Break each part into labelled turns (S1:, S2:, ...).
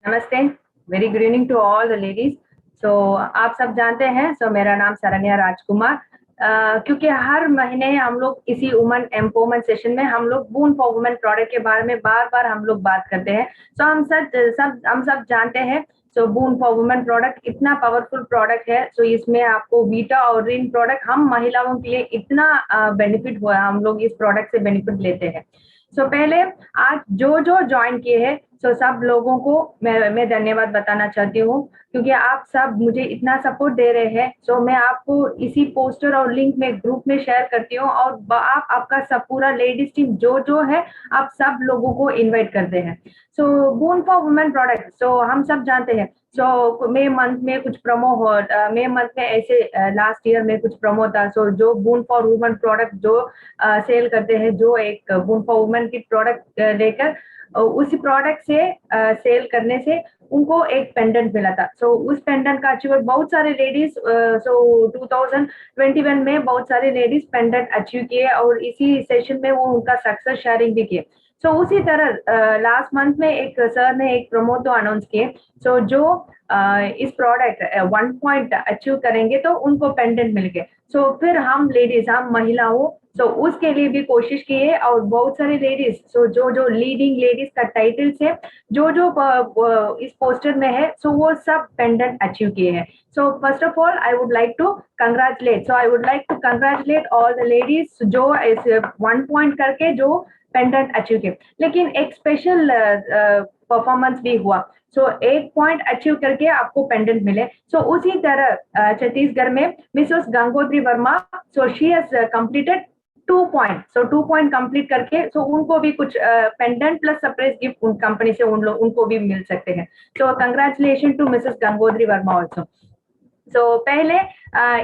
S1: नमस्ते, very good evening to all the ladies. So आप सब जानते हैं, मेरा नाम सरन्या राजकुमार। क्योंकि हर महीने हम लोग इसी वुमन एम्पावरमेंट सेशन में हम लोग बून फॉर वुमेन प्रोडक्ट के बारे में बार-बार हम लोग बात करते हैं। हम सब जानते हैं। बून फॉर वुमेन प्रोडक्ट इतना पावरफुल प्रोडक्ट है। इसमें आपको वीटा और रिन प्रोडक्ट हम महिलाओं के लिए इतना बेनिफिट हुआ, हम लोग इस प्रोडक्ट से बेनिफिट लेते हैं। पहले आज जो ज्वाइन किए हैं, सब लोगों को मैं धन्यवाद बताना चाहती हूँ, क्योंकि आप सब मुझे इतना सपोर्ट दे रहे हैं। मैं आपको इसी पोस्टर और लिंक में ग्रुप में शेयर करती हूँ, और आप आपका सब पूरा लेडीज टीम जो है, आप सब लोगों को इनवाइट करते हैं। बून फॉर वुमेन प्रोडक्ट, हम सब जानते हैं। मई मंथ में कुछ प्रोमो हो, मई मंथ में ऐसे लास्ट ईयर में कुछ प्रोमो था। जो बून फॉर वुमेन प्रोडक्ट जो सेल करते हैं, जो एक बून फॉर वुमेन की प्रोडक्ट लेकर उसी प्रोडक्ट से सेल करने से उनको एक पेंडेंट मिला था। उस पेंडेंट का अचीवर बहुत सारे लेडीज 2021 में बहुत सारे लेडीज पेंडेंट अचीव किए, और इसी सेशन में वो उनका सक्सेस शेयरिंग भी किए। उसी तरह लास्ट मंथ में एक सर ने एक प्रोमो तो अनाउंस किए। जो इस प्रोडक्ट 1 पॉइंट अचीव करेंगे तो उनको पेंडेंट मिल गए। फिर हम लेडीज, हम महिलाओं, उसके लिए भी कोशिश की है, और बहुत सारी लेडीज, जो लीडिंग लेडीज का टाइटल्स है, जो इस पोस्टर में है, वो सब पेंडेंट अचीव किए हैं। First of all I would like to congratulate all the ladies जो इस 1 पॉइंट करके जो पेंडेंट अचीव किए। लेकिन एक स्पेशल परफॉर्मेंस भी हुआ। 1 पॉइंट अचीव करके आपको पेंडेंट मिले। उसी तरह छत्तीसगढ़ में Mrs Gangotri Verma, she has completed 2 point. 2 point complete करके उनको भी कुछ पेंडेंट प्लस सरप्राइज गिफ्ट उन कंपनी से उनको भी मिल सकते हैं। Congratulation to Mrs Gangotri Verma also. पहले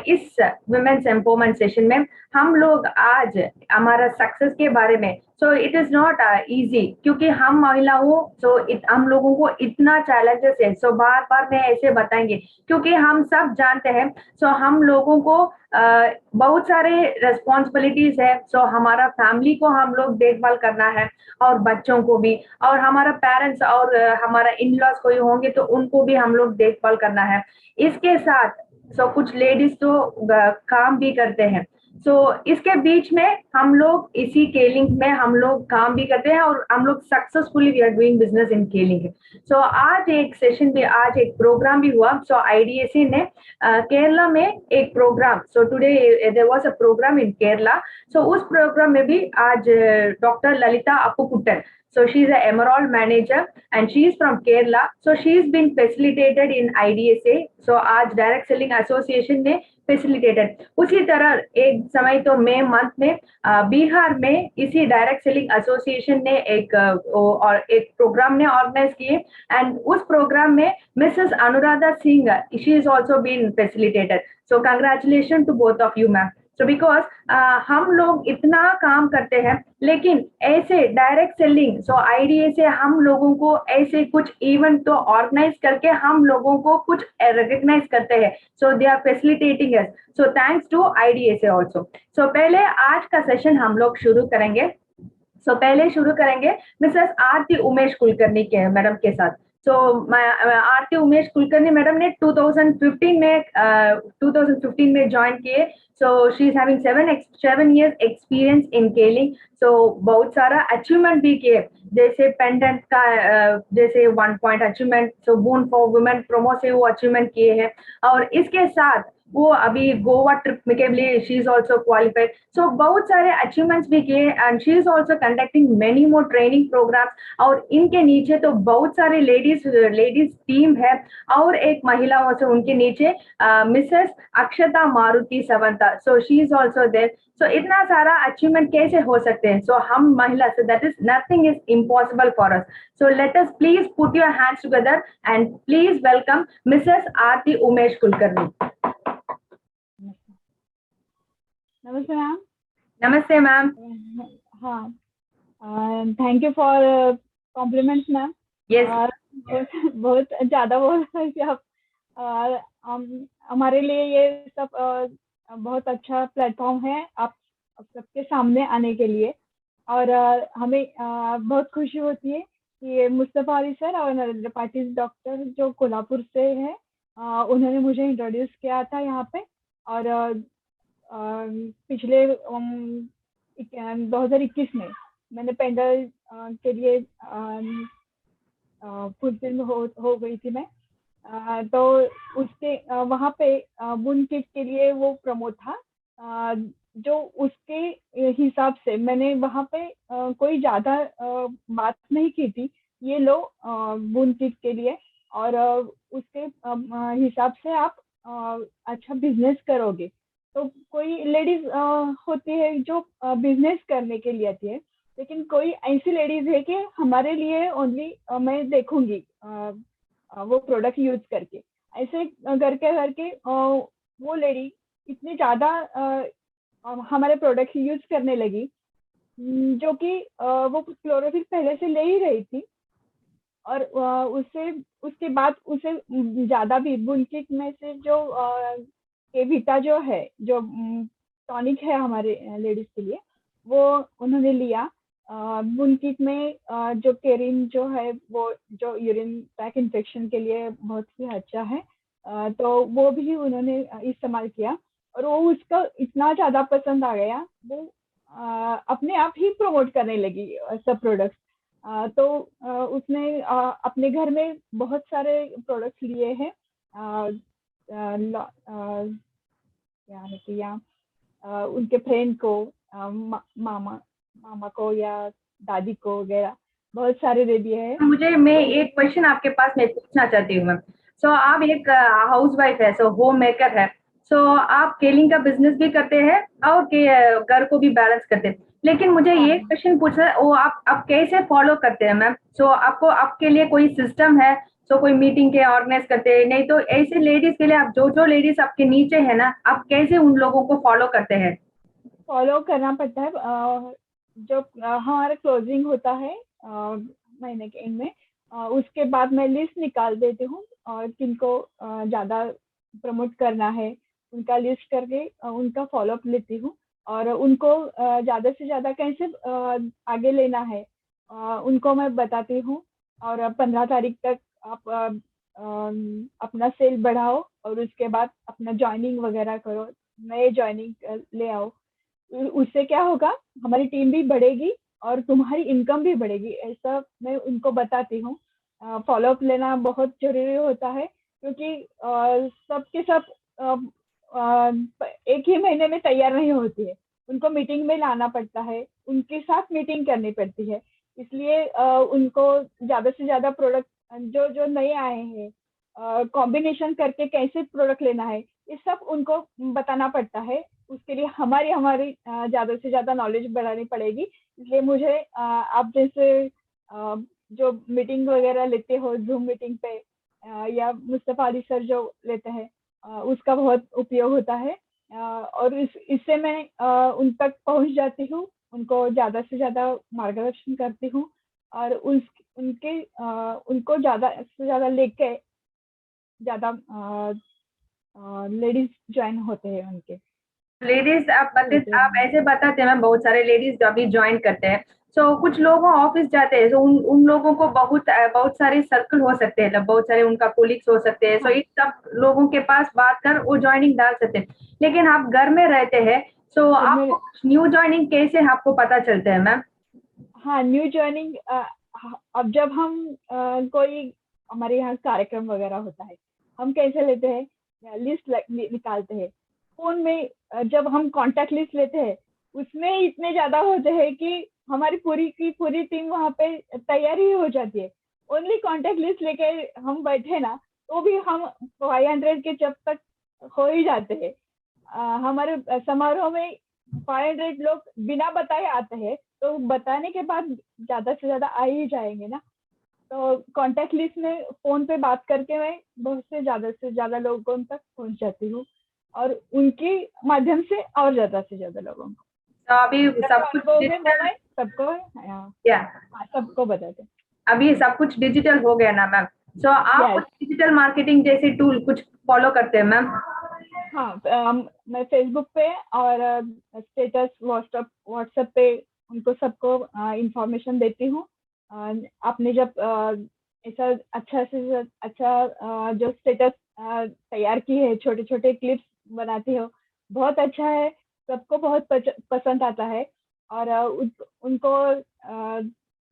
S1: इस वुमेन्स एम्पावरमेंट सेशन में हम लोग आज हमारा सक्सेस के बारे में, इट इज नॉट इजी, क्योंकि हम महिलाओं, हम लोगों को इतना चैलेंजेस है। बार बार मैं ऐसे बताएंगे, क्योंकि हम सब जानते हैं। हम लोगों को बहुत सारे रेस्पॉन्सिबिलिटीज है। हमारा फैमिली को हम लोग देखभाल करना है, और बच्चों को भी, और हमारा पेरेंट्स और हमारा इन लॉज कोई होंगे तो उनको भी हम लोग देखभाल करना है। इसके साथ कुछ लेडीज तो काम भी करते हैं। इसके बीच में हम लोग इसी केलिंग में हम लोग काम भी करते हैं, और हम लोग successfully we are doing business in केलिंग। आज एक सेशन भी, आज एक प्रोग्राम भी हुआ। आईडीएसी ने केरला में एक programme, today there was a programme in Kerala. उस प्रोग्राम में भी आज doctor Lalitha Appukuttan, she is a Emerald manager and she is from Kerala. She is been facilitated in IDSA. आज डायरेक्ट सेलिंग एसोसिएशन ने फैसिलिटेटेड। उसी तरह एक समय तो मई मंथ में बिहार में इसी डायरेक्ट सेलिंग एसोसिएशन ने एक प्रोग्राम ने ऑर्गेनाइज किए, एंड उस प्रोग्राम में Mrs Anuradha Singh, she is also been facilitated. Congratulation to both of you ma'am. Because हम लोग इतना काम करते हैं, लेकिन ऐसे डायरेक्ट सेलिंग आईडीए से हम लोगों को ऐसे कुछ इवेंट तो ऑर्गेनाइज करके हम लोगों को कुछ रिकग्नाइज करते हैं। They are facilitating us. Thanks to IDA से ऑल्सो। पहले आज का सेशन हम लोग शुरू करेंगे। पहले शुरू करेंगे मिसेस आरती उमेश कुलकर्णी के मैडम के साथ। आरती उमेश कुलकर्णी मैडम ने 2015 में ज्वाइन किए। She is having 7 years experience in केलिंग। बहुत सारा अचीवमेंट भी किए, जैसे पेंडेंट का जैसे 1 point achievement, boon for women promo से वो अचीवमेंट किए हैं। और इसके साथ वो अभी गोवा ट्रिप के लिए शी इज ऑल्सो क्वालिफाइड। बहुत सारे अचीवमेंट्स भी किए, and she is also conducting many more training programmes. और इनके नीचे तो बहुत सारे लेडीज टीम है, और एक महिलाओं से उनके नीचे Mrs Akshata Maruti Savanta, she is also there. इतना सारा अचीवमेंट कैसे हो सकते हैं? हम महिला, that is nothing is impossible for us. Let us please put your hands together and please welcome Mrs Aarti Umesh Kulkarni.
S2: नमस्ते मैम।
S1: नमस्ते मैम।
S2: हाँ, thank you for compliments ma'am.
S1: Yes.
S2: बहुत ज़्यादा बोल रहे थे आप। हमारे लिए ये सब बहुत अच्छा प्लेटफॉर्म है आप सबके सामने आने के लिए, और हमें बहुत खुशी होती है कि मुस्तफ़ा अली सर और नरेंद्र पाटिल डॉक्टर जो कोल्हापुर से है, उन्होंने मुझे इंट्रोड्यूस किया था यहाँ पे। और पिछले 2021 में मैंने पेंडल के लिए फुलफिल हो गई थी मैं। तो उसके वहाँ पे बुन किट के लिए वो प्रमो था। जो उसके हिसाब से मैंने वहाँ पे कोई ज़्यादा बात नहीं की थी, ये लो बुन किट के लिए, और उसके हिसाब से आप अच्छा बिजनेस करोगे। तो कोई लेडीज होती है जो बिजनेस करने के लिए आती है, लेकिन कोई ऐसी लेडीज है कि हमारे लिए ओनली मैं देखूंगी वो प्रोडक्ट यूज करके। ऐसे करके करके वो लेडी इतनी ज्यादा हमारे प्रोडक्ट यूज करने लगी, जो कि वो क्लोरोफिल पहले से ले ही रही थी। और उससे उसके बाद उसे ज्यादा भी बुनकिट में से जो केविटा जो है, जो टॉनिक है हमारे लेडीज के लिए, वो उन्होंने लिया। बुनकिट में जो केरिन जो है, वो जो यूरिन ट्रैक इन्फेक्शन के लिए बहुत ही अच्छा है, तो वो भी उन्होंने इस्तेमाल किया। और वो उसका इतना ज्यादा पसंद आ गया, वो अपने आप ही प्रमोट करने लगी सब प्रोडक्ट्स। तो उसने अपने घर में बहुत सारे प्रोडक्ट्स लिए हैं। क्या है कि या उनके फ्रेंड को, मामा मामा को या दादी को वगैरह बहुत सारे दे दिए हैं।
S1: मैं एक क्वेश्चन आपके पास मैं पूछना चाहती हूँ मैम। सो आप एक हाउस वाइफ है, सो होम मेकर है, सो आप केलिंग का बिजनेस भी करते हैं और घर को भी बैलेंस करते हैं। लेकिन मुझे
S2: हाँ
S1: ये क्वेश्चन पूछना है, वो आप कैसे फॉलो करते हैं मैम? सो आपको आपके लिए कोई सिस्टम है? सो कोई मीटिंग के ऑर्गेनाइज करते हैं? नहीं तो ऐसे लेडीज के लिए आप जो लेडीज आपके नीचे है ना, आप कैसे उन लोगों को फॉलो करते हैं?
S2: फॉलो करना पड़ता है। जो हमारा क्लोजिंग होता है महीने के एंड में, उसके बाद मैं लिस्ट निकाल देती हूँ और किनको ज़्यादा प्रमोट करना है, उनका लिस्ट करके उनका फॉलोअप लेती हूँ। और उनको ज़्यादा से ज़्यादा कैसे आगे लेना है, उनको मैं बताती हूँ। और 15 तारीख तक आप अपना सेल बढ़ाओ और उसके बाद अपना ज्वाइनिंग वगैरह करो, नए ज्वाइनिंग ले आओ। उससे क्या होगा, हमारी टीम भी बढ़ेगी और तुम्हारी इनकम भी बढ़ेगी, ऐसा मैं उनको बताती हूँ। फॉलोअप लेना बहुत जरूरी होता है, क्योंकि सबके सब एक ही महीने में तैयार नहीं होती है। उनको मीटिंग में लाना पड़ता है, उनके साथ मीटिंग करनी पड़ती है। इसलिए उनको ज्यादा से ज्यादा प्रोडक्ट, जो जो नए आए हैं, कॉम्बिनेशन करके कैसे प्रोडक्ट लेना है, ये सब उनको बताना पड़ता है। उसके लिए हमारी हमारी ज्यादा से ज्यादा नॉलेज बढ़ानी पड़ेगी। इसलिए मुझे आप जैसे जो मीटिंग वगैरह लेते हो जूम मीटिंग पे, या मुस्तफा अली सर जो लेते हैं, उसका बहुत उपयोग होता है। और इससे मैं उन तक पहुंच जाती हूँ, उनको ज्यादा से ज्यादा मार्गदर्शन करती हूँ। और उनके उनको ज्यादा से ज्यादा लेके ज्यादा लेडीज ज्वाइन होते हैं उनके
S1: लेडीज
S2: लेते
S1: आप
S2: हैं।
S1: ऐसे बताते हैं मैम, बहुत सारे लेडीज जो अभी ज्वाइन करते हैं। सो कुछ लोग ऑफिस जाते हैं, सो उन उन लोगों को बहुत सारे सर्कल हो सकते हैं, मतलब बहुत सारे उनका कोलिग्स हो सकते हैं। सो
S2: हाँ
S1: इन सब लोगों के पास बात कर वो ज्वाइनिंग डाल सकते हैं। लेकिन आप घर में रहते हैं, सो
S2: घर
S1: आपको
S2: में।
S1: कुछ न्यू ज्वाइनिंग कैसे आपको पता चलता है मैम?
S2: हाँ न्यू ज्वाइनिंग, अब जब हम कोई हमारे यहाँ कार्यक्रम वगैरह होता है, हम कैसे लेते हैं, लिस्ट निकालते हैं फोन में। जब हम कांटेक्ट लिस्ट लेते हैं, उसमें इतने ज्यादा होते हैं कि हमारी पूरी की पूरी टीम वहाँ पे तैयारी हो जाती है। ओनली कांटेक्ट लिस्ट लेके हम बैठे ना, तो भी हम 500 के जब तक हो ही जाते हैं। हमारे समारोह में 500 लोग बिना बताए आते हैं, तो बताने के बाद ज्यादा से ज्यादा आ ही जाएंगे ना। तो कांटेक्ट लिस्ट में फोन पे बात करके मैं बहुत से ज्यादा लोगों तक पहुंच जाती हूँ, और उनके माध्यम से और ज्यादा से ज्यादा लोगों को
S1: तो अभी
S2: मेरा जो
S1: सब कुछ
S2: अनुभव है वो
S1: डिजिटल,
S2: मैं सबको
S1: या
S2: सबको बताते हैं।
S1: अभी सब कुछ डिजिटल हो गया ना मैम? सो आप कुछ
S2: यस।
S1: डिजिटल मार्केटिंग जैसे टूल कुछ फॉलो करते हैं मैम?
S2: हाँ मैं फेसबुक पे और स्टेटस व्हाट्सएप व्हाट्सएप पे उनको सबको इंफॉर्मेशन देती हूँ। आपने जब ऐसा अच्छा से अच्छा जो स्टेटस तैयार की है, छोटे छोटे क्लिप्स बनाती हो, बहुत अच्छा है, सबको बहुत पसंद आता है। और उनको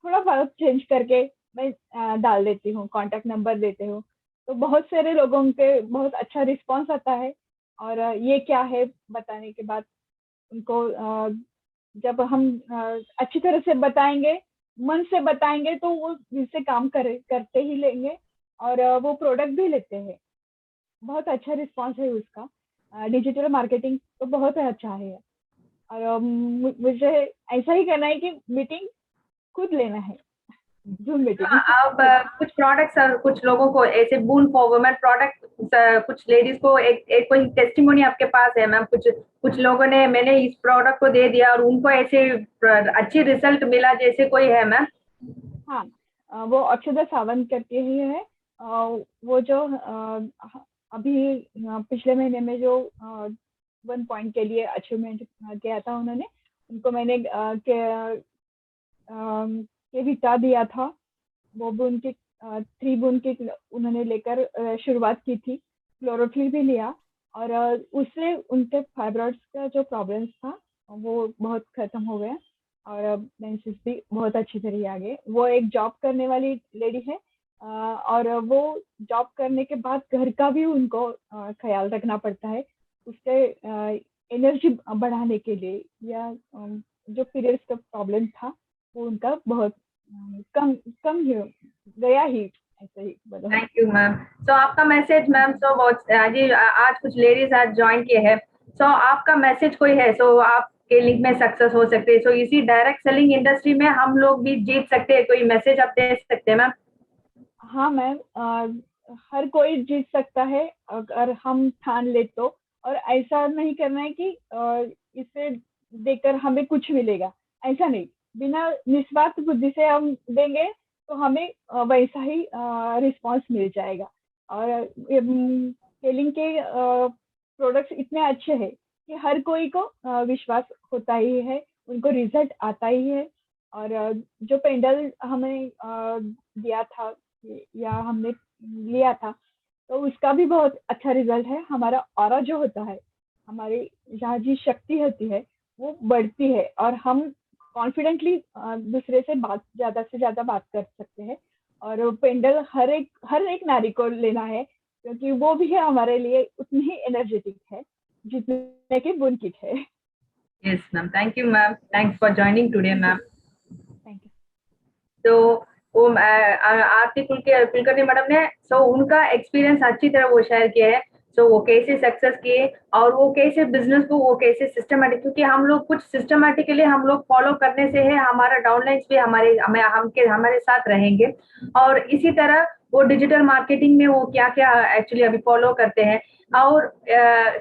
S2: थोड़ा बहुत चेंज करके मैं डाल देती हूँ, कांटेक्ट नंबर देती हूँ, तो बहुत सारे लोगों के बहुत अच्छा रिस्पांस आता है। और ये क्या है बताने के बाद उनको जब हम अच्छी तरह से बताएंगे, मन से बताएंगे, तो वो दिल से काम करते ही लेंगे और वो प्रोडक्ट भी लेते हैं। बहुत अच्छा रिस्पांस है उसका। डिजिटल मार्केटिंग तो बहुत अच्छा है। और मुझे ऐसा ही करना है कि मीटिंग खुद लेना है, जूम मीटिंग
S1: अब
S2: खुद।
S1: कुछ प्रोडक्ट्स और कुछ लोगों को ऐसे बून फॉर वुमेन प्रोडक्ट, कुछ लेडीज को एक कोई टेस्टिमोनी आपके पास है मैम? कुछ कुछ लोगों ने, मैंने इस प्रोडक्ट को दे दिया और उनको ऐसे अच्छी रिजल्ट मिला, जैसे कोई है मैम?
S2: हाँ, वो अक्षदा सावंत करके ही है। वो जो अभी पिछले महीने में जो 1 पॉइंट के लिए अचीवमेंट किया था उन्होंने, उनको मैंने के विटा दिया था। वो बुन की 3 बुन की उन्होंने लेकर शुरुआत की थी, क्लोरोफिल भी लिया और उससे उनके फाइब्रॉइड्स का जो प्रॉब्लम्स था वो बहुत खत्म हो गया और मेंसेस भी बहुत अच्छी तरह आ गए। वो एक जॉब करने वाली लेडी है और वो जॉब करने के बाद घर का भी उनको ख्याल रखना पड़ता है, उससे एनर्जी बढ़ाने के लिए, या जो पीरियड्स का प्रॉब्लम था वो उनका बहुत कम कम ही गया ही, ऐसे ही बोलो।
S1: Thank you ma'am. सो आपका मैसेज मैम, सो बहुत जी आज कुछ लेडीज आज ज्वाइन किए हैं, सो आपका मैसेज कोई है, सो आपके लिंक में सक्सेस हो सकते हैं, सो इसी डायरेक्ट सेलिंग इंडस्ट्री में हम लोग भी जीत सकते हैं, कोई मैसेज आप दे सकते हैं मैम?
S2: हाँ मैम, हर कोई जीत सकता है अगर हम ठान ले तो। और ऐसा नहीं करना है कि इसे देकर हमें कुछ मिलेगा, ऐसा नहीं। बिना निस्वार्थ बुद्धि से हम देंगे तो हमें वैसा ही रिस्पांस मिल जाएगा। और सेलिंग के प्रोडक्ट्स इतने अच्छे हैं कि हर कोई को विश्वास होता ही है, उनको रिजल्ट आता ही है। और जो पेंडल हमें दिया था या हमने लिया था, तो उसका भी बहुत अच्छा रिजल्ट है। हमारा ऑरा जो होता है, हमारी जहाँ जी शक्ति होती है वो बढ़ती है और हम कॉन्फिडेंटली दूसरे से बात, ज्यादा से ज्यादा बात कर सकते हैं। और पेंडल हर एक नारी को लेना है, क्योंकि वो भी है हमारे लिए उतनी ही एनर्जेटिक है जितने की बुनकिट है।
S1: Yes ma'am, thank you ma'am, thanks for joining today
S2: thank you.
S1: Ma'am.
S2: Thank you.
S1: तो वो आरती कुलकर्णी मैडम ने, सो उनका एक्सपीरियंस अच्छी तरह वो शेयर किया है, सो वो कैसे सक्सेस किए और वो कैसे बिजनेस को वो कैसे सिस्टमेटिक, क्योंकि हम लोग कुछ सिस्टमेटिकली हम लोग फॉलो करने से है हमारा डाउनलाइंस भी हमारे साथ रहेंगे। और इसी तरह वो डिजिटल मार्केटिंग में वो क्या क्या एक्चुअली अभी फॉलो करते हैं और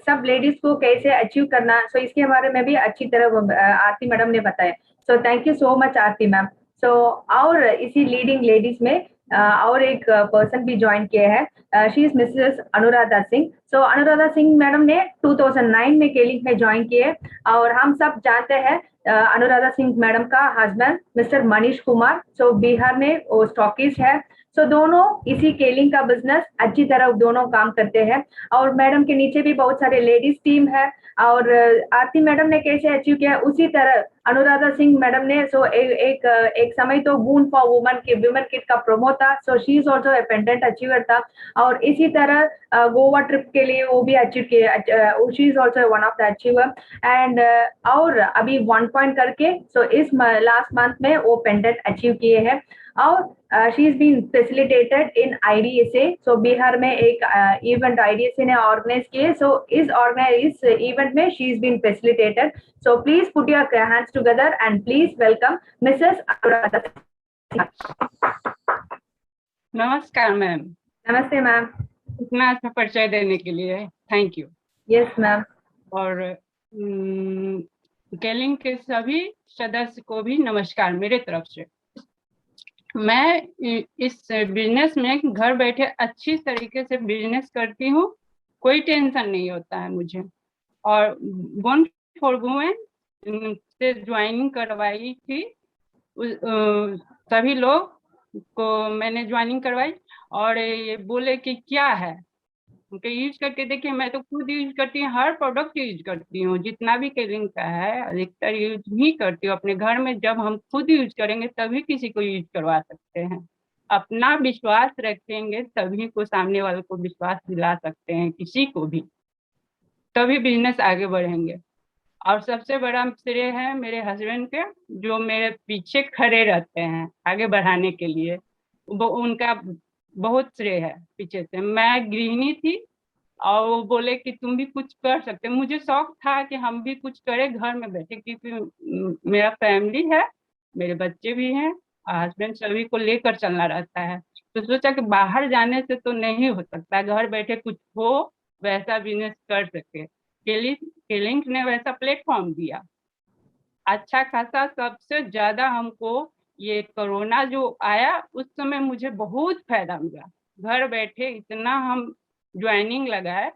S1: सब लेडीज को कैसे अचीव करना, सो इसके बारे में भी अच्छी तरह आरती मैडम ने बताया। So thank you so much Aarti ma'am. So और इसी लीडिंग लेडीज में और एक पर्सन भी ज्वाइन किया है, she is Mrs Anuradha Singh. So Anuradha Singh madam ने 2009 में केलिंग में ज्वाइन किए और हम सब जानते हैं अनुराधा सिंह मैडम का हस्बैंड मिस्टर मनीष कुमार, सो बिहार में वो स्टॉकिस्ट है। सो दोनों इसी केलिंग का बिजनेस अच्छी तरह दोनों काम करते हैं और मैडम के नीचे भी बहुत सारे लेडीज टीम है। और आरती मैडम ने कैसे अचीव किया उसी तरह अनुराधा सिंह मैडम ने, सो एक समय तो बून फॉर वुमेन किट का प्रोमो था, so she is also a pendant achiever था। और इसी तरह गोवा ट्रिप के लिए वो भी अचीव किए, she is also one of the achiever. And और अभी 1 पॉइंट करके, सो इस लास्ट मंथ में वो पेंडेंट अचीव किए हैं। और she is been facilitated in IDSA, so Bihar में एक इवेंट आईडीएसए ने ऑर्गेनाइज किए, सो इस इवेंट में she is been facilitated. So please put your hands together and please welcome Mrs. Anuradha.
S3: नमस्कार मैम।
S1: नमस्ते मैम।
S3: इतना अच्छा परिचय देने के लिए थैंक यू।
S1: Yes ma'am.
S3: और केलिंग के सभी सदस्य को भी नमस्कार मेरे तरफ से। मैं इस बिजनेस में घर बैठे अच्छी तरीके से बिजनेस करती हूँ, कोई टेंशन नहीं होता है मुझे। और बून फॉर वुमेन से ज्वाइनिंग करवाई थी सभी लोग को मैंने ज्वाइनिंग करवाई और ये बोले कि क्या है, उनके यूज करके देखिए। मैं तो खुद यूज करती हूँ, हर प्रोडक्ट यूज करती हूँ, जितना भी केलिंग का है अधिकतर यूज ही करती हूँ अपने घर में। जब हम खुद यूज करेंगे तभी किसी को यूज करवा सकते हैं। अपना विश्वास रखेंगे तभी को सामने वाले को विश्वास दिला सकते हैं, किसी को भी, तभी बिजनेस आगे बढ़ेंगे। और सबसे बड़ा श्रेय है मेरे हस्बैंड के, जो मेरे पीछे खड़े रहते हैं आगे बढ़ाने के लिए। वो उनका बहुत श्रेय है पीछे से। मैं गृहिणी थी और वो बोले कि तुम भी कुछ कर सकते हो। मुझे शौक था कि हम भी कुछ करें घर में बैठे, क्योंकि मेरा फैमिली है, मेरे बच्चे भी हैं, हस्बैंड सभी को लेकर चलना रहता है। तो सोचा कि बाहर जाने से तो नहीं हो सकता, घर बैठे कुछ हो वैसा बिजनेस कर सके। केलिंग ने वैसा प्लेटफॉर्म दिया अच्छा खासा। सबसे ज्यादा हमको ये कोरोना जो आया उस समय मुझे बहुत फायदा मिला। घर बैठे इतना हम ज्वाइनिंग लगाए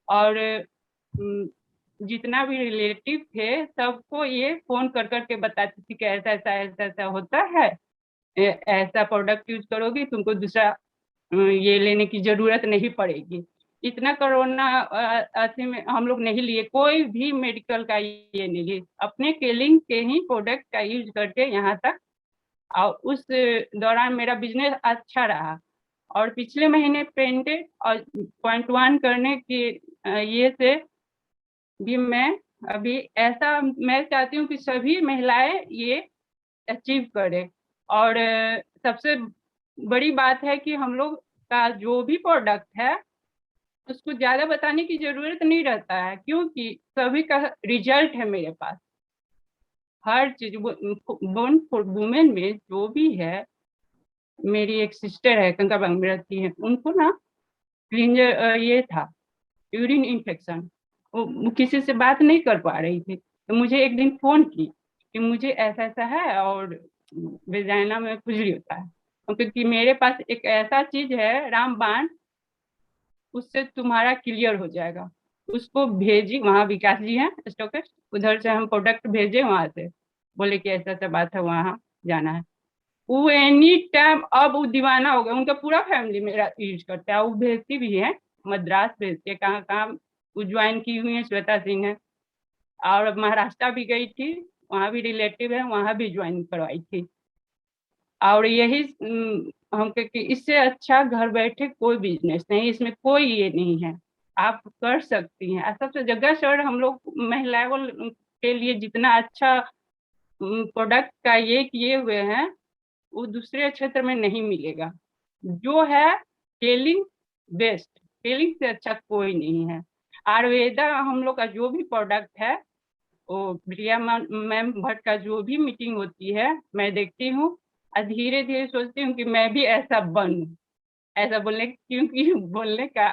S3: और जितना भी रिलेटिव थे सबको ये फोन कर करके बताती थी कि ऐसा ऐसा ऐसा ऐसा होता है, ऐसा प्रोडक्ट यूज करोगी तुमको दूसरा ये लेने की जरूरत नहीं पड़ेगी। इतना कोरोना ऐसे में हम लोग नहीं लिए, कोई भी मेडिकल का ये नहीं लिए, अपने केलिंग के ही प्रोडक्ट का यूज करके यहाँ तक। और उस दौरान मेरा बिजनेस अच्छा रहा। और पिछले महीने पेंटेड और 0.1 करने की ये से भी मैं अभी ऐसा मैं चाहती हूँ कि सभी महिलाएं ये अचीव करें। और सबसे बड़ी बात है कि हम लोग का जो भी प्रोडक्ट है उसको ज्यादा बताने की जरूरत नहीं रहता है, क्योंकि सभी का रिजल्ट है मेरे पास। हर चीज बोन फॉर वुमेन में जो भी है, मेरी एक सिस्टर है कंकाबांग में रहती है, उनको ना क्लिंजर ये था यूरिन इन्फेक्शन, वो किसी से बात नहीं कर पा रही थी। तो मुझे एक दिन फोन की कि मुझे ऐसा ऐसा है और वेजाइना में खुजली होता है, क्योंकि मेरे पास एक ऐसा चीज है रामबाण, उससे तुम्हारा क्लियर हो जाएगा। उसको भेजी, वहाँ विकास जी हैं स्टॉकिस्ट, उधर से हम प्रोडक्ट भेजे, वहां से बोले कि ऐसा ऐसा बात है, वहाँ जाना है। वो एनी टाइम अब वो दीवाना हो गया, उनका पूरा फैमिली मेरा यूज करता है। वो भेजती भी है, मद्रास भेजती है, कहाँ कहाँ वो ज्वाइन की हुई है, श्वेता सिंह है। और महाराष्ट्र भी गई थी, वहाँ भी रिलेटिव है, वहाँ भी ज्वाइन करवाई थी। और यही हम कि इससे अच्छा घर बैठे कोई बिजनेस नहीं, इसमें कोई ये नहीं है, आप कर सकती हैं। सबसे जगह सर हम लोग महिलाओं के लिए जितना अच्छा प्रोडक्ट का ये किए हुए हैं वो दूसरे क्षेत्र में नहीं मिलेगा। जो है केलिंग बेस्ट, केलिंग से अच्छा कोई नहीं है। आयुर्वेदा हम लोग का जो भी प्रोडक्ट है, वो प्रिया मैम भट्ट का जो भी मीटिंग होती है मैं देखती हूँ और धीरे धीरे सोचती हूँ कि मैं भी ऐसा बनूं, ऐसा बोलने, क्योंकि बोलने का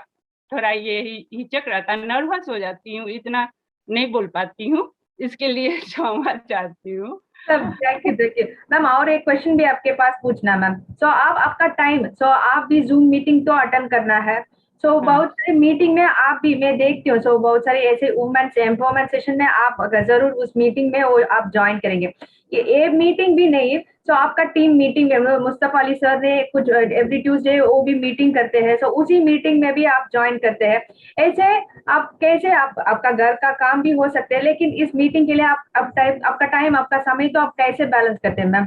S3: थोड़ा ये हिचक रहता, नर्वस हो जाती हूँ, इतना नहीं बोल पाती हूँ, इसके लिए क्षमा चाहती हूँ।
S1: सब देखिए मैम, और एक क्वेश्चन भी आपके पास पूछना मैम। सो आप आपका टाइम, सो आप भी जूम मीटिंग तो अटेंड करना है। सो बहुत सारे मीटिंग में आप भी, मैं देखती हूँ, सो बहुत सारे ऐसे वुमेन्स एम्पावरमेंट सेशन में आप अगर जरूर उस मीटिंग में वो आप ज्वाइन करेंगे। ये मीटिंग भी नहीं, सो आपका टीम मीटिंग में मुस्तफा अली सर ने कुछ एवरी ट्यूसडे वो भी मीटिंग करते हैं, सो उसी मीटिंग में भी आप ज्वाइन करते हैं। ऐसे आप कैसे, आप आपका घर का काम भी हो सकते हैं, लेकिन इस मीटिंग के लिए आप टाइम, आपका टाइम, आपका समय तो आप कैसे बैलेंस करते हैं मैम?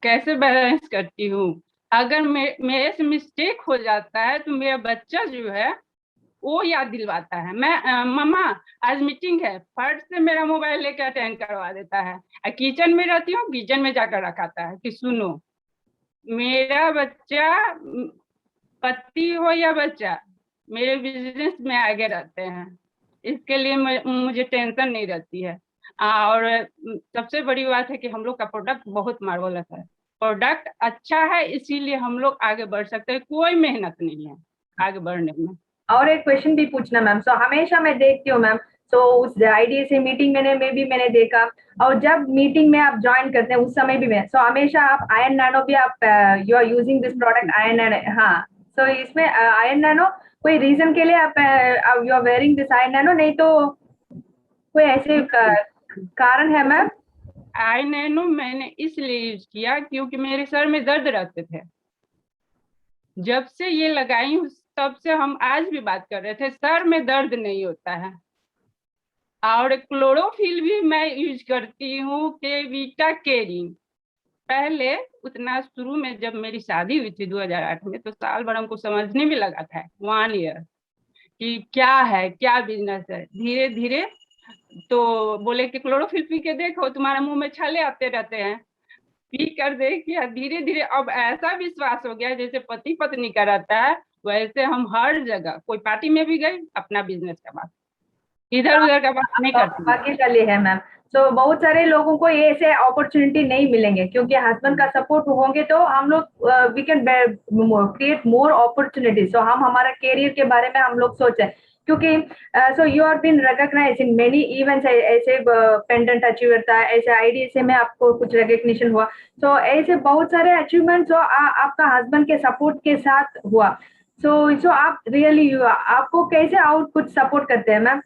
S3: कैसे बैलेंस करती हूँ, अगर मेरे से मिस्टेक हो जाता है तो मेरा बच्चा जो है वो याद दिलवाता है। मैं मम्मा आज मीटिंग है, फट से मेरा मोबाइल लेकर अटेंड करवा देता है। किचन में रहती हूँ, किचन में जाकर रखाता है कि सुनो। मेरा बच्चा, पति हो या बच्चा, मेरे बिजनेस में आगे रहते हैं, इसके लिए मुझे टेंशन नहीं रहती है। और सबसे बड़ी बात है कि हम लोग का प्रोडक्ट बहुत मार्वलस है, प्रोडक्ट अच्छा है, इसीलिए हम लोग आगे बढ़ सकते हैं, कोई मेहनत नहीं है आगे बढ़ने में।
S1: और एक क्वेश्चन भी पूछना मैम। सो हमेशा मैं देखती हूँ मैम, सो उस आईडीएसए मीटिंग मैंने देखा, और जब मीटिंग में आप ज्वाइन करते हैं उस समय भी मैं, सो हमेशा आप आयन नैनो भी आप, you are using this product ion nano, हाँ। सो इसमें आयन नैनो कोई रीजन के लिए आप you are wearing this ion nano, नहीं तो कोई ऐसे कारण है मैम?
S3: आई नैनो मैंने इसलिए यूज किया क्योंकि मेरे सर में दर्द रहते थे। जब से ये लगाई हूँ तब से हम आज भी बात कर रहे थे, सर में दर्द नहीं होता है। और क्लोरोफिल भी मैं यूज करती हूँ, के वीटा केयरिंग। पहले उतना शुरू में जब मेरी शादी हुई थी 2008 में, तो साल भर हमको समझने में लगा था 1 ईयर कि क्या है, क्या बिजनेस है। धीरे धीरे तो बोले कि क्लोरोफिल पी के देखो, तुम्हारे मुंह में छाले आते रहते हैं, पी कर देखिए। धीरे धीरे अब ऐसा विश्वास हो गया जैसे पति पत्नी का रहता है, वैसे हम हर जगह कोई पार्टी में भी गए अपना बिजनेस का बात, इधर उधर का बात नहीं करती।
S1: भाग्यशाली है मैम। तो बहुत सारे लोगों को ये ऐसे अपॉर्चुनिटी नहीं मिलेंगे, क्योंकि हस्बैंड का सपोर्ट होंगे तो हम लोग we can create more opportunity. So हम हमारा कैरियर के बारे में हम लोग सोचें, क्योंकि so you are been recognised in many events. ऐसे पेंडेंट अचीवर था, ऐसे आईडीएसए में आपको कुछ रिकग्निशन हुआ। सो ऐसे बहुत सारे अचीवमेंट जो आपका हस्बैंड के सपोर्ट के साथ हुआ। सो आप रियली आपको कैसे और कुछ सपोर्ट करते हैं मैम?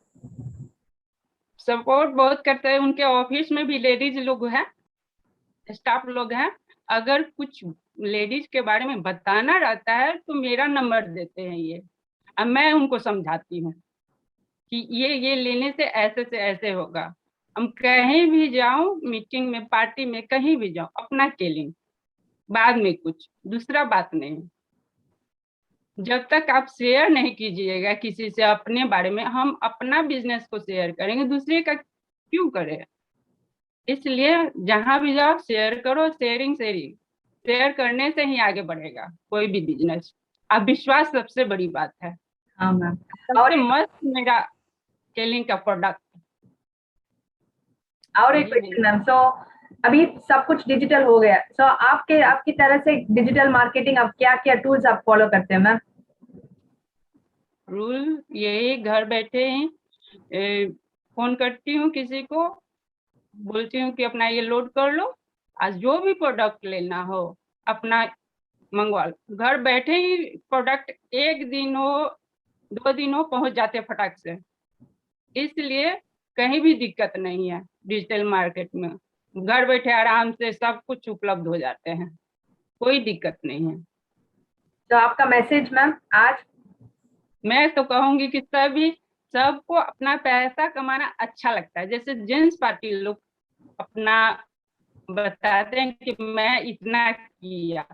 S3: सपोर्ट बहुत करते हैं। उनके ऑफिस में भी लेडीज लोग हैं, स्टाफ लोग हैं। अगर कुछ लेडीज के बारे में बताना रहता है तो मेरा नंबर देते हैं ये। अब मैं उनको समझाती हूँ कि ये लेने से ऐसे होगा। हम कहीं भी जाऊं, मीटिंग में, पार्टी में, कहीं भी जाऊं, अपना केलिंग, बाद में कुछ दूसरा बात नहीं। जब तक आप शेयर नहीं कीजिएगा किसी से अपने बारे में, हम अपना बिजनेस को शेयर करेंगे, दूसरे का क्यों करें। इसलिए जहां भी जाओ शेयर करो, शेयर करने से ही आगे बढ़ेगा कोई भी बिजनेस। अब विश्वास सबसे बड़ी बात है।
S1: हाँ मैम। और
S3: सबसे मस्त मेरा केलिंग का प्रोडक्ट।
S1: और एक क्वेश्चन मैम। सो अभी सब कुछ डिजिटल हो गया, सो आपकी तरह से डिजिटल मार्केटिंग आप क्या क्या टूल्स आप फॉलो करते हैं मैम?
S3: रूल यही, घर बैठे ही फोन करती हूँ किसी को, बोलती हूँ कि अपना ये लोड कर लो, आज जो भी प्रोडक्ट लेना हो अपना मंगवा लो। घर बैठे ही प्रोडक्ट 1 दिन हो 2 दिन हो पहुंच जाते फटाक से। इसलिए कहीं भी दिक्कत नहीं है डिजिटल मार्केट में। घर बैठे आराम से सब कुछ उपलब्ध हो जाते हैं, कोई दिक्कत नहीं है।
S1: तो आपका मैसेज मैम आज?
S3: मैं तो कहूंगी कि सबको अपना पैसा कमाना अच्छा लगता है। जैसे जेंट्स पार्टी लोग अपना बताते हैं कि मैं इतना किया,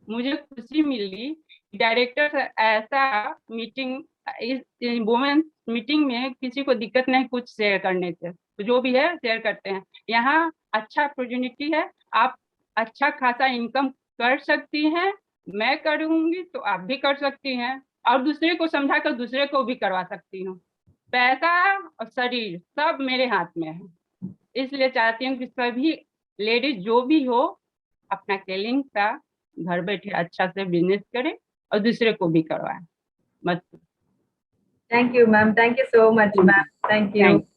S3: मुझे खुशी मिली। डायरेक्टर से ऐसा मीटिंग, इस वुमेन मीटिंग में किसी को दिक्कत नहीं कुछ शेयर करने से, तो जो भी है शेयर करते हैं। यहाँ अच्छा अपॉर्चुनिटी है, आप अच्छा खासा इनकम कर सकती हैं। मैं करूंगी तो आप भी कर सकती हैं, और दूसरे को समझा कर दूसरे को भी करवा सकती हूँ। पैसा और शरीर सब मेरे हाथ में है। इसलिए चाहती हूँ कि सभी लेडीज जो भी हो अपना केलिंग का घर बैठे अच्छा से बिजनेस करे और दूसरे को भी करवाए। बस।
S1: Thank you ma'am, thank you so much ma'am, thank you.
S3: Thank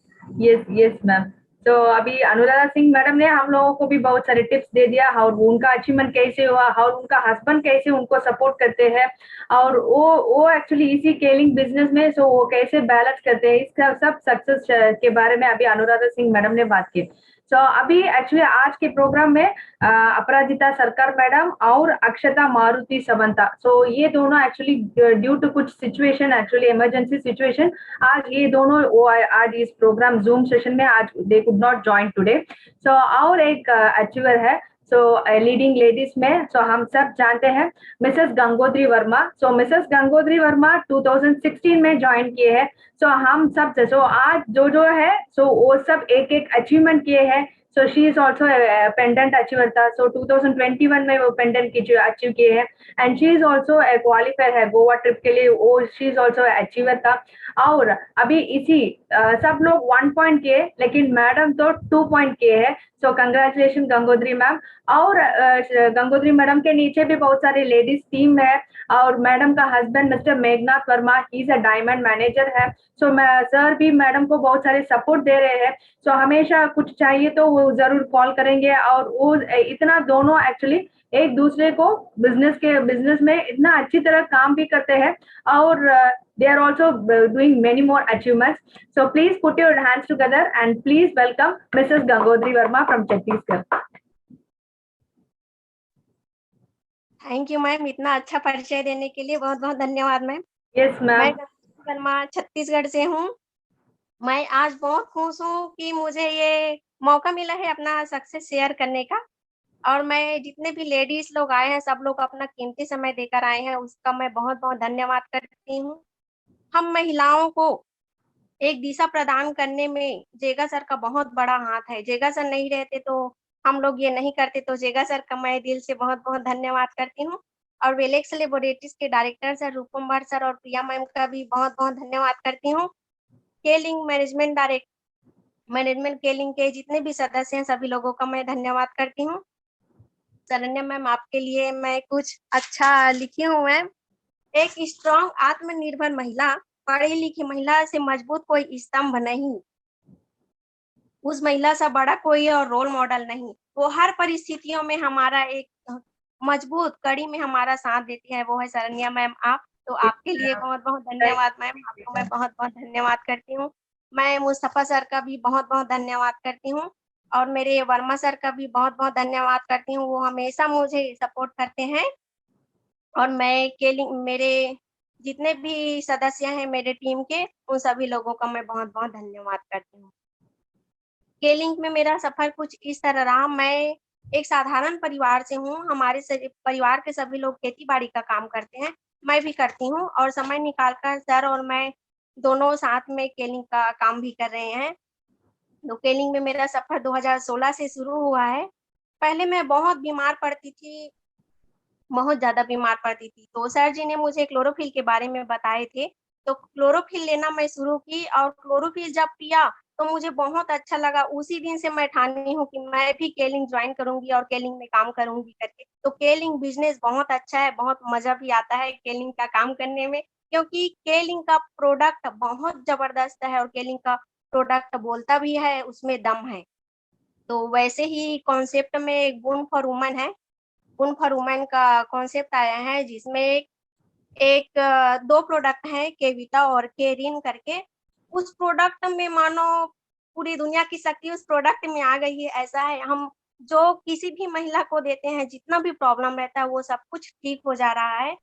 S1: yes yes ma'am. तो अभी अनुराधा सिंह मैडम ने हम लोगों को भी बहुत सारे टिप्स दे दिया, और उनका अचीवमेंट कैसे हुआ, और उनका हस्बैंड कैसे उनको सपोर्ट करते हैं, और वो एक्चुअली इसी केलिंग बिजनेस में सो वो कैसे बैलेंस करते हैं, इसका सब सक्सेस के बारे में अभी अनुराधा सिंह मैडम ने बात की। सो अभी एक्चुअली आज के प्रोग्राम में अपराजिता सरकार मैडम और अक्षता मारुति समंता, सो ये दोनों एक्चुअली ड्यू टू कुछ सिचुएशन, एक्चुअली इमरजेंसी सिचुएशन, आज ये दोनों वो आज इस प्रोग्राम जूम सेशन में आज they could not join today. So और एक अचीवर है, सो लीडिंग लेडीज में, सो हम सब जानते हैं मिसेस गंगोत्री वर्मा। सो मिसेस गंगोत्री वर्मा 2016 में ज्वाइन किए हैं। सो हम सब सो आज जो है सो वो सब एक एक अचीवमेंट किए हैं। So she is also pendant achiever था। सो 2021 में वो पेंडेंट अचीव किए हैं, and she is also qualifier है गोवा ट्रिप के लिए, वो शी इज ऑल्सो अचीवर था। और अभी इसी सब लोग 1 पॉइंट किए, लेकिन मैडम तो 2 पॉइंट किए हैं। So congratulation Gangotri ma'am. और गंगोत्री मैडम के नीचे भी बहुत सारे लेडीज टीम है, और मैडम का husband Mr Meghnath Verma, he is a diamond manager है। सो सर भी मैडम को बहुत सारे सपोर्ट दे रहे हैं। सो हमेशा कुछ चाहिए तो वो जरूर कॉल करेंगे, और वो इतना दोनों एक्चुअली एक दूसरे को बिजनेस में इतना अच्छी तरह काम भी करते हैं और they are also doing many more achievements. So please put your hands together and please welcome Mrs. Gangodri Verma from Chhattisgarh.
S4: Thank you ma'am, इतना अच्छा परिचय देने के लिए बहुत बहुत धन्यवाद मैम।
S1: Yes
S4: मैं
S1: ma'am.
S4: गंगोत्री वर्मा छत्तीसगढ़ से हूँ। मैं आज बहुत खुश हूँ कि मुझे ये मौका मिला है अपना सक्सेस शेयर करने का, और मैं जितने भी लेडीज लोग आए हैं सब लोग अपना कीमती समय देकर आए हैं, उसका मैं बहुत बहुत धन्यवाद करती हूँ। हम महिलाओं को एक दिशा प्रदान करने में जेगा सर का बहुत बड़ा हाथ है। जेगा सर नहीं रहते तो हम लोग ये नहीं करते, तो जेगा सर का मैं दिल से बहुत बहुत धन्यवाद करती हूँ। और वेलेक्स लेबोरेटरीज के डायरेक्टर सर रूपम भट्ट सर और प्रिया मैम का भी बहुत बहुत धन्यवाद करती हूँ। केलिंग मैनेजमेंट केलिंग के जितने भी सदस्य हैं सभी लोगों का मैं धन्यवाद करती हूँ। शरण्या मैम, आपके लिए मैं कुछ अच्छा लिखी हूँ मैम। एक स्ट्रॉन्ग आत्मनिर्भर महिला, पढ़ी लिखी महिला से मजबूत कोई स्तंभ नहीं, उस महिला से बड़ा कोई और रोल मॉडल नहीं। वो हर परिस्थितियों में हमारा एक मजबूत कड़ी में हमारा साथ देती है, वो है शरण्या मैम आप। तो आपके लिए बहुत बहुत धन्यवाद मैम, आपको मैं बहुत बहुत धन्यवाद करती हूँ। मैं मुस्तफा सर का भी बहुत बहुत धन्यवाद करती हूँ, और मेरे वर्मा सर का भी बहुत बहुत धन्यवाद करती हूँ। वो हमेशा मुझे सपोर्ट करते हैं, और मैं मेरे जितने भी सदस्य हैं मेरे टीम के, उन सभी लोगों का मैं बहुत बहुत धन्यवाद करती हूँ। केलिंग में मेरा सफर कुछ इस तरह रहा। मैं एक साधारण परिवार से हूँ। हमारे परिवार के सभी लोग खेती बाड़ी का काम करते हैं, मैं भी करती हूँ, और समय निकालकर सर और मैं दोनों साथ में केलिंग का काम भी कर रहे हैं। तो केलिंग में मेरा सफर 2016 से शुरू हुआ है। पहले मैं बहुत बीमार पड़ती थी, बहुत ज़्यादा बीमार पड़ती थी, तो सर जी ने मुझे क्लोरोफिल के बारे में बताए थे, तो क्लोरोफिल लेना मैं शुरू की, और क्लोरोफिल जब पिया तो मुझे बहुत अच्छा लगा। उसी दिन से मैं ठानी हूँ कि मैं भी केलिंग ज्वाइन करूँगी और केलिंग में काम करूँगी करके। तो केलिंग बिज़नेस बहुत अच्छा है, बहुत मज़ा भी आता है केलिंग का काम करने में, क्योंकि केलिंग का प्रोडक्ट बहुत ज़बरदस्त है, और केलिंग का प्रोडक्ट बोलता भी है, उसमें दम है। तो वैसे ही कॉन्सेप्ट में गुण फॉर वुमन है। गुण फॉर वुमेन का कॉन्सेप्ट आया है, जिसमें एक 2 प्रोडक्ट हैं, केविटा और केरिन करके। उस प्रोडक्ट में मानो पूरी दुनिया की शक्ति उस प्रोडक्ट में आ गई है, ऐसा है। हम जो किसी भी महिला को देते हैं, जितना भी प्रॉब्लम रहता है वो सब कुछ ठीक हो जा रहा है।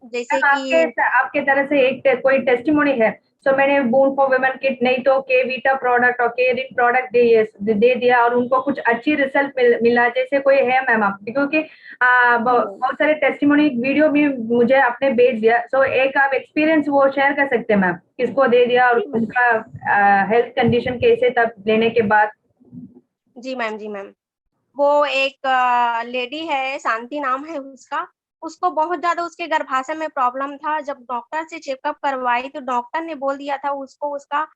S4: जैसे
S1: आपके
S4: कि
S1: आपके तरफ से एक कोई टेस्टिमोनी है? सो मैंने बून फॉर वुमेन किट नहीं तो के वीटा प्रोडक्ट और के रिन प्रोडक्ट दे दिया और उनको कुछ अच्छी रिजल्ट मिला, जैसे कोई है मैम आपके? क्योंकि बहुत सारे टेस्टिमोनी वीडियो भी मुझे आपने भेज दिया। सो एक आप एक्सपीरियंस वो शेयर कर सकते हैं मैम, किसको दे दिया और उनका हेल्थ कंडीशन कैसे तब लेने के बाद?
S4: जी मैम, जी मैम। वो एक लेडी है, शांति नाम है उसका। उसको बहुत ज़्यादा उसके गर्भाशय में प्रॉब्लम था। जब डॉक्टर से चेकअप करवाई तो डॉक्टर ने बोल दिया था उसको उसका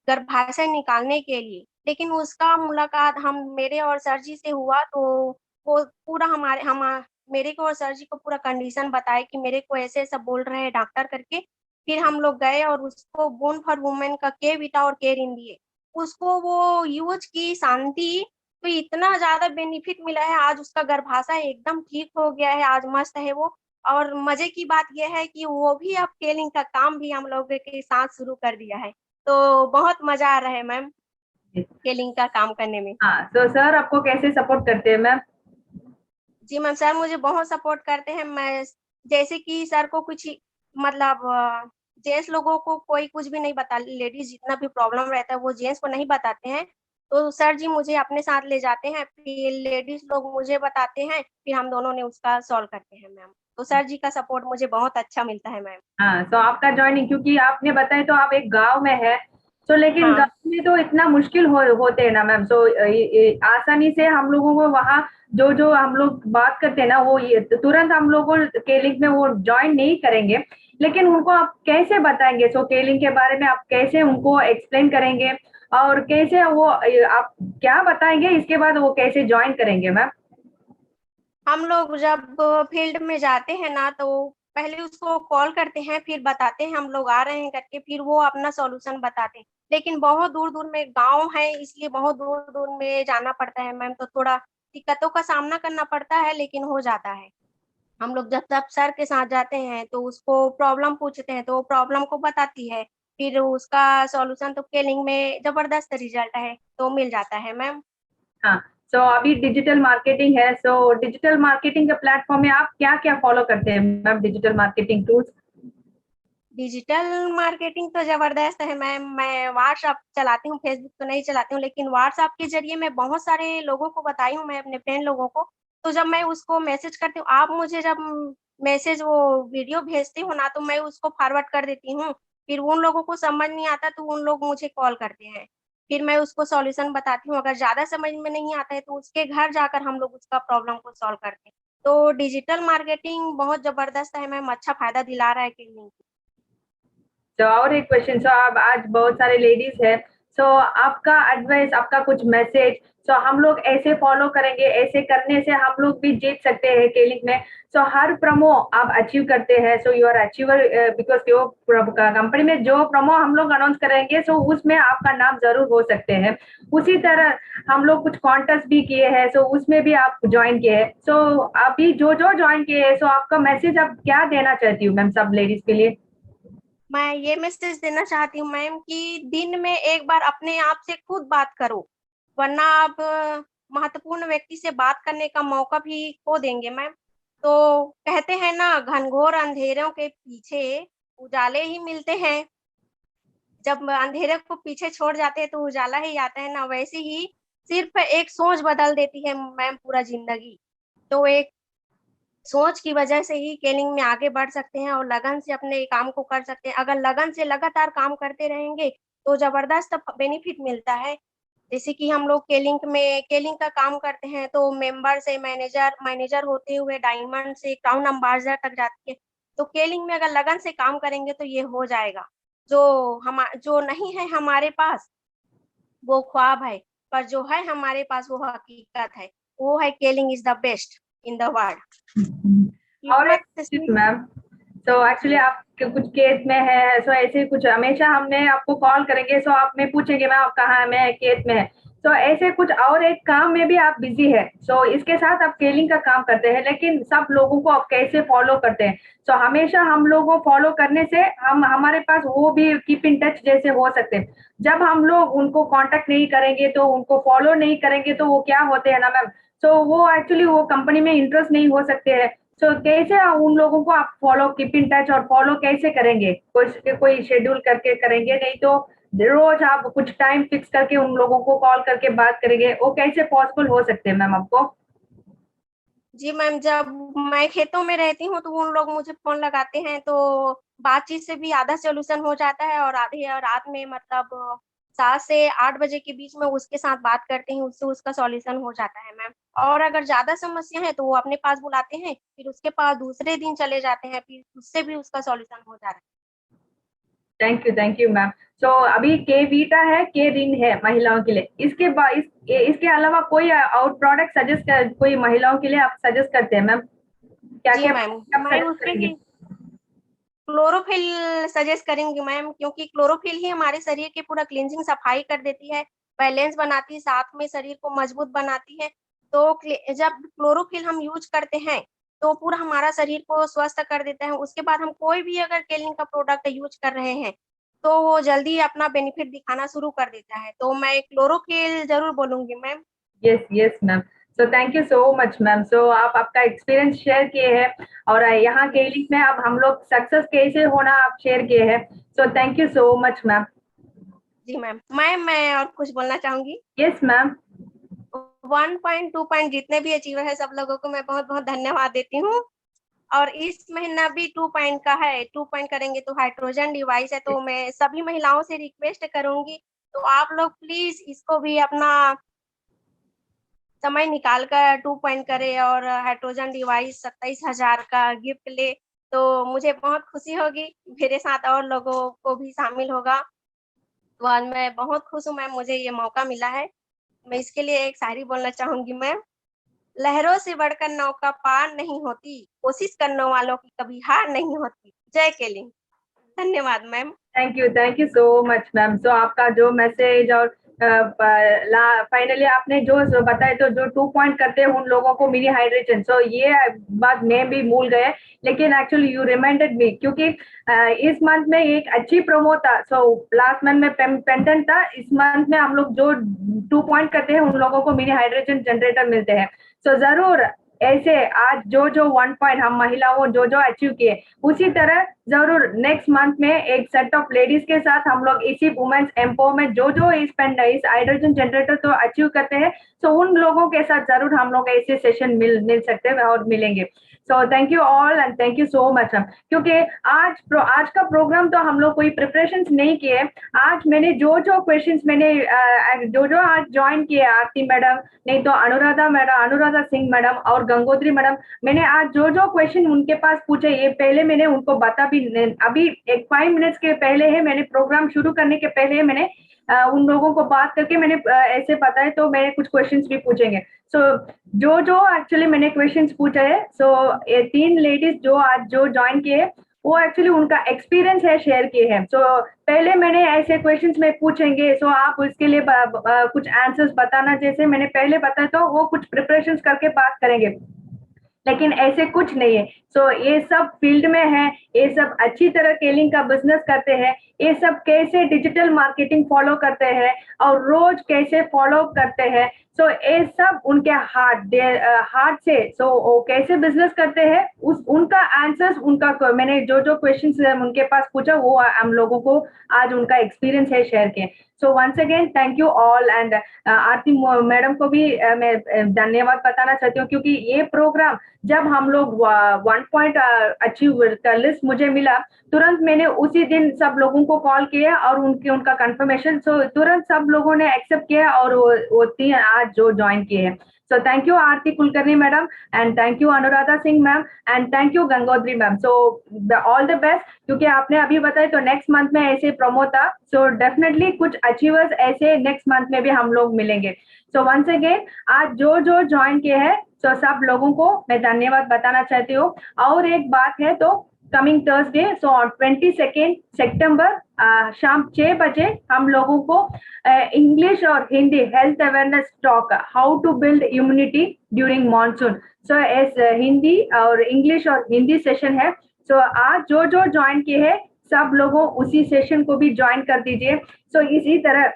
S4: गर्भाशय निकालने के लिए। लेकिन उसका मुलाकात मेरे और सर जी से हुआ, तो वो पूरा मेरे को और सर जी को पूरा कंडीशन बताए कि मेरे को ऐसे-ऐसा बोल रहे हैं डॉक्टर करके। फिर हम लोग गए और उसको बोन फॉर वुमेन का के वीटा और केयरिन दिए। उसको वो यूज़ की शांति, तो इतना ज़्यादा बेनिफिट मिला है, आज उसका गर्भाशय एकदम ठीक हो गया है, आज मस्त है वो। और मज़े की बात ये है कि वो भी अब केलिंग का काम भी हम लोगों के साथ शुरू कर दिया है। तो बहुत मज़ा आ रहा है मैम, केलिंग का काम करने में।
S1: हाँ, तो सर आपको कैसे सपोर्ट करते हैं मैम?
S4: जी मैम, सर मुझे बहुत सपोर्ट करते हैं। मैं जैसे कि सर को कुछ मतलब जेंट्स लोगों को कोई कुछ भी नहीं बता, लेडीज़ जितना भी प्रॉब्लम रहता है वो जेंट्स को नहीं बताते हैं। तो सर जी मुझे अपने साथ ले जाते हैं, फिर लेडीज़ लोग मुझे बताते हैं, फिर हम दोनों ने उसका सॉल्व करते हैं मैम। तो सर जी का सपोर्ट मुझे बहुत अच्छा मिलता है मैम।
S1: हाँ, तो आपका जॉइनिंग, क्योंकि आपने बताया तो आप एक गाँव में है, तो लेकिन
S4: हाँ।
S1: गाँव में तो इतना मुश्किल होते हैं ना मैम, तो आसानी से हम लोगों को वहाँ जो हम लोग बात करते हैं ना, वो ये तुरंत हम लोगों के लिंक में वो ज्वाइन नहीं करेंगे, लेकिन उनको आप कैसे बताएंगे? सो केलिंग के बारे में आप कैसे उनको एक्सप्लेन करेंगे और कैसे वो आप क्या बताएंगे, इसके बाद वो कैसे ज्वाइन करेंगे मैम?
S4: हम लोग जब फील्ड में जाते हैं ना, तो पहले उसको कॉल करते हैं, फिर बताते हैं हम लोग आ रहे हैं करके, फिर वो अपना सॉल्यूशन बताते हैं। लेकिन बहुत दूर-दूर में गाँव है, इसलिए बहुत दूर-दूर में जाना पड़ता है मैम, तो थोड़ा दिक्कतों का सामना करना पड़ता है, लेकिन हो जाता है। हम लोग जब जब सर के साथ जाते हैं तो उसको प्रॉब्लम पूछते हैं तो वो प्रॉब्लम को बताती है, फिर उसका सॉल्यूशन तो केलिंग में जबरदस्त रिजल्ट है, तो मिल जाता है मैम।
S1: हाँ, सो अभी डिजिटल मार्केटिंग है, सो डिजिटल मार्केटिंग के प्लेटफॉर्म में आप क्या-क्या फॉलो करते हैं ma'am, digital marketing tools?
S4: Digital marketing तो ज़बरदस्त है मैम। मैं व्हाट्सएप चलाती हूँ, फेसबुक तो नहीं चलाती हूँ, लेकिन व्हाट्सएप के ज़रिए मैं बहुत सारे लोगों को बताई हूँ, मैं अपने फ्रेंड लोगों को। तो जब मैं उसको मैसेज करती हूँ, आप मुझे जब मैसेज वो वीडियो भेजती हो ना, तो मैं उसको फॉरवर्ड कर देती हूँ। फिर उन लोगों को समझ नहीं आता तो उन लोग मुझे कॉल करते हैं। फिर मैं उसको सॉल्यूशन बताती हूँ, अगर ज़्यादा समझ में नहीं आता है तो उसके घर जाकर हम लोग उसका प्रॉब्लम को सॉल्व करते हैं। तो डिजिटल मार्केटिंग बहुत ज़बरदस्त है मैम, अच्छा फ़ायदा दिला रहा है कहीं।
S1: तो और एक क्वेश्चन, सो अब आज बहुत सारे लेडीज है, सो आपका एडवाइस, आपका कुछ मैसेज, सो हम लोग ऐसे फॉलो करेंगे, ऐसे करने से हम लोग भी जीत सकते हैं केलिंग में। सो हर प्रोमो आप अचीव करते हैं, so you are achiever, because जो कंपनी में जो प्रोमो हम लोग अनाउंस करेंगे सो उसमें आपका नाम जरूर हो सकते हैं। उसी तरह हम लोग कुछ कॉन्टेस्ट भी किए हैं, सो उसमें भी आप ज्वाइन किए हैं। सो अभी जो जो ज्वाइन किए हैं, सो आपका मैसेज आप क्या देना चाहती हूँ मैम सब लेडीज के लिए?
S4: मैं ये मैसेज देना चाहती हूँ मैम कि दिन में एक बार अपने आप से खुद बात करो, वरना आप महत्वपूर्ण व्यक्ति से बात करने का मौका भी खो देंगे मैम। तो कहते हैं ना, घनघोर अंधेरों के पीछे उजाले ही मिलते हैं। जब अंधेरे को पीछे छोड़ जाते हैं तो उजाला ही आता है ना, वैसे ही सिर्फ एक सोच बदल देती है मैम पूरा ज़िंदगी। तो एक सोच की वजह से ही केलिंग में आगे बढ़ सकते हैं और लगन से अपने काम को कर सकते हैं। अगर लगन से लगातार काम करते रहेंगे, तो ज़बरदस्त बेनिफिट मिलता है। जैसे कि हम लोग केलिंग का काम करते हैं, तो मेंबर से मैनेजर, मैनेजर होते हुए डायमंड से क्राउन एम्बेसडर तक जाती है। तो केलिंग में अगर लगन से काम करेंगे तो ये हो जाएगा। जो नहीं है हमारे पास, वो ख्वाब है, पर जो है हमारे पास वो हकीकत है। वो है केलिंग is the best in the world.
S1: और एक
S4: हिम्मत से
S1: चीज मैम, तो एक्चुअली
S4: जी,
S1: आप कुछ केस में है, सो ऐसे कुछ हमेशा हमने आपको कॉल करेंगे, सो आप में पूछेंगे मैम आप कहाँ है, मैं केस में है, तो ऐसे कुछ और एक काम में भी आप बिजी है, सो इसके साथ आप केलिंग का काम करते हैं, लेकिन सब लोगों को आप कैसे फॉलो करते हैं? सो हमेशा हम लोगों फॉलो करने से हम हमारे पास वो भी कीप इन टच जैसे हो सकते हैं। जब हम लोग उनको कांटेक्ट नहीं करेंगे, तो उनको फॉलो नहीं करेंगे, तो वो क्या होते हैं ना मैम, सो वो एक्चुअली वो कंपनी में इंटरेस्ट नहीं हो सकते हैं। सो कैसे उन लोगों को आप फॉलो कीप इन टच और फॉलो कैसे करेंगे? कोई शेड्यूल करके करेंगे, नहीं तो रोज आप कुछ टाइम फिक्स करके उन लोगों को कॉल करके बात करेंगे, वो कैसे पॉसिबल हो सकते हैं मैम आपको?
S4: जी मैम, जब मैं खेतों में रहती हूँ तो उन लोग मुझे फ़ोन लगाते हैं, तो बातचीत से भी आधा सॉल्यूशन हो जाता है और आधी रात में मतलब 7 से 8 बजे के बीच में उसके साथ बात करती हूँ, उससे उसका सॉल्यूशन हो जाता है मैम। और अगर ज़्यादा समस्या है तो वो अपने पास बुलाते हैं, फिर उसके पास दूसरे दिन चले जाते हैं, फिर उससे भी उसका सॉल्यूशन हो जाता है।
S1: Thank you ma'am. सो अभी के वीटा है, के रिन है महिलाओं के लिए, इसके अलावा कोई और प्रोडक्ट सजेस्ट कर, कोई महिलाओं के लिए आप सजेस्ट करते हैं मैम? क्या
S4: जी
S1: क्या
S4: मैम,
S1: आप
S4: मैं
S1: सजेस्ट
S4: उसके
S1: करेंगे?
S4: लिए क्लोरोफिल सजेस्ट करेंगी मैम, क्योंकि क्लोरोफिल ही हमारे शरीर की पूरा क्लींजिंग सफाई कर देती है, बैलेंस बनाती है, साथ में शरीर को मजबूत बनाती है। तो जब क्लोरोफिल हम यूज करते हैं, तो पूरा हमारा शरीर को स्वस्थ कर देता है। उसके बाद हम कोई भी अगर केलिन का प्रोडक्ट यूज कर रहे हैं, तो वो जल्दी अपना बेनिफिट दिखाना शुरू कर देता है। तो मैं क्लोरोफिल जरूर बोलूंगी ma'am.
S1: Yes yes ma'am. So thank you so much ma'am. So आप आपका एक्सपीरियंस शेयर किए हैं, और यहाँ के लिंक में अब हम लोग सक्सेस कैसे होना आप शेयर किए हैं। So thank you so much ma'am.
S4: जी मैम, मैं और कुछ बोलना चाहूंगी।
S1: Yes ma'am.
S4: 1 पॉइंट 2 पॉइंट जितने भी अचीवर है सब लोगों को मैं बहुत बहुत धन्यवाद देती हूँ। और इस महीना भी 2 पॉइंट का है, 2 पॉइंट करेंगे तो हाइड्रोजन डिवाइस है, तो मैं सभी महिलाओं से रिक्वेस्ट करूंगी, तो आप लोग प्लीज इसको भी अपना समय निकाल कर 2 पॉइंट करे और हाइड्रोजन डिवाइस 27,000 का गिफ्ट ले, तो मुझे बहुत खुशी होगी। मेरे साथ और लोगों को भी शामिल होगा, तो आज मैं बहुत खुश हूँ मैम, मुझे ये मौका मिला है। मैं इसके लिए एक शायरी बोलना चाहूंगी मैम। लहरों से बढ़कर नौका पार नहीं होती, कोशिश करने वालों की कभी हार नहीं होती। जय केलिंग। धन्यवाद ma'am.
S1: Thank you so much ma'am. So आपका जो मैसेज और फाइनली आपने जो बताया, तो जो 2 पॉइंट करते हैं उन लोगों को मिनी हाइड्रेशन, सो ये बात मैं भी भूल गए, लेकिन एक्चुअली यू रिमाइंडेड मी, क्योंकि इस मंथ में एक अच्छी प्रोमो था। सो लास्ट मंथ में पेंडेंट था, इस मंथ में हम लोग जो 2 पॉइंट करते हैं उन लोगों को मिनी हाइड्रेशन जनरेटर मिलते हैं। सो जरूर ऐसे आज जो 1 पॉइंट हम महिलाओं जो अचीव किए, उसी तरह जरूर नेक्स्ट मंथ में एक सेट ऑफ लेडीज के साथ हम लोग इसी वुमेन्स एम्पावरमेंट जो इस हाइड्रोजन जनरेटर तो अचीव करते हैं, सो उन लोगों के साथ जरूर हम लोग ऐसे सेशन मिल सकते हैं और मिलेंगे। सो thank you all and thank you so much. क्योंकि आज का प्रोग्राम तो हम लोग कोई प्रिपरेशंस नहीं किए। आज मैंने जो क्वेश्चंस मैंने जो आज ज्वाइन किए, आरती मैडम, नहीं तो अनुराधा सिंह मैडम और गंगोत्री मैडम, मैंने आज जो क्वेश्चन उनके पास पूछे, ये पहले मैंने उनको बता भी, अभी एक 5 मिनट्स के पहले है, मैंने प्रोग्राम शुरू करने के पहले मैंने उन लोगों को बात करके मैंने ऐसे बताया, तो मैंने कुछ क्वेश्चंस भी पूछेंगे। सो जो एक्चुअली मैंने क्वेश्चंस पूछा है, सो ये 3 लेडीज जो आज ज्वाइन किए हैं, वो एक्चुअली उनका एक्सपीरियंस है शेयर किए हैं। सो पहले मैंने ऐसे क्वेश्चंस में पूछेंगे, सो आप उसके लिए कुछ आंसर्स बताना, जैसे मैंने पहले बताया, तो वो कुछ प्रिपरेशंस करके बात करेंगे, लेकिन ऐसे कुछ नहीं है। सो ये सब फील्ड में है, ये सब अच्छी तरह केलिंग का बिजनेस करते हैं, ये सब कैसे डिजिटल मार्केटिंग फॉलो करते हैं और रोज कैसे फॉलो करते हैं, सो ये सब उनके हार्ट से, सो वो कैसे बिजनेस करते हैं, उनका आंसर्स, उनका मैंने जो क्वेश्चंस उनके पास पूछा, वो हम लोगों को आज उनका एक्सपीरियंस है शेयर किए। So once again thank you all and Aarti madam को भी मैं धन्यवाद बताना चाहती हूँ, क्योंकि ये प्रोग्राम जब हम लोग 1 पॉइंट अचीव का लिस्ट मुझे मिला, तुरंत मैंने उसी दिन सब लोगों को कॉल किया और उनका कंफर्मेशन, सो तुरंत सब लोगों ने एक्सेप्ट किया और वो 3 आज जो ज्वाइन किए हैं। So thank you Aarti Kulkarni madam and thank you Anuradha Singh ma'am and thank you Gangotri ma'am. So all the best, क्योंकि आपने अभी बताया तो नेक्स्ट मंथ में ऐसे प्रोमो था, सो डेफिनेटली कुछ अचीवर्स ऐसे नेक्स्ट मंथ में भी हम लोग मिलेंगे। सो वंस अगेन आज जो ज्वाइन किए हैं, सो सब लोगों को मैं धन्यवाद बताना चाहती हूँ। और एक बात है, तो कमिंग थर्सडे, सो 22 सितंबर शाम 6 बजे हम लोगों को इंग्लिश और Hindi health awareness talk, how to build immunity during monsoon, so Hindi और इंग्लिश और हिंदी सेशन है। सो आज जो ज्वाइन किए हैं सब लोगों उसी सेशन को भी ज्वाइन कर दीजिए। सो इसी तरह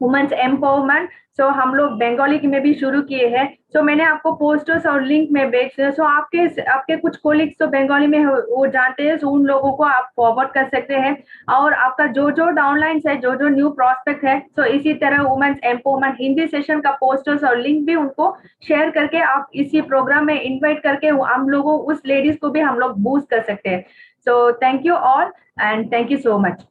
S1: वुमेन्स एम्पावरमेंट, सो हम लोग बंगाली में भी शुरू किए हैं। सो मैंने आपको पोस्टर्स और लिंक में भेज, सो आपके कुछ कोलिग्स तो बंगाली में वो जानते हैं, सो उन लोगों को आप फॉरवर्ड कर सकते हैं। और आपका जो डाउनलाइंस है, जो न्यू प्रोस्पेक्ट है, सो इसी तरह वुमेन्स एम्पावरमेंट हिंदी सेशन का पोस्टर्स और लिंक भी उनको शेयर करके आप इसी प्रोग्राम में इन्वाइट करके हम लोगों उस लेडीज को भी हम लोग बूस्ट कर सकते हैं। So thank you all and thank you so much.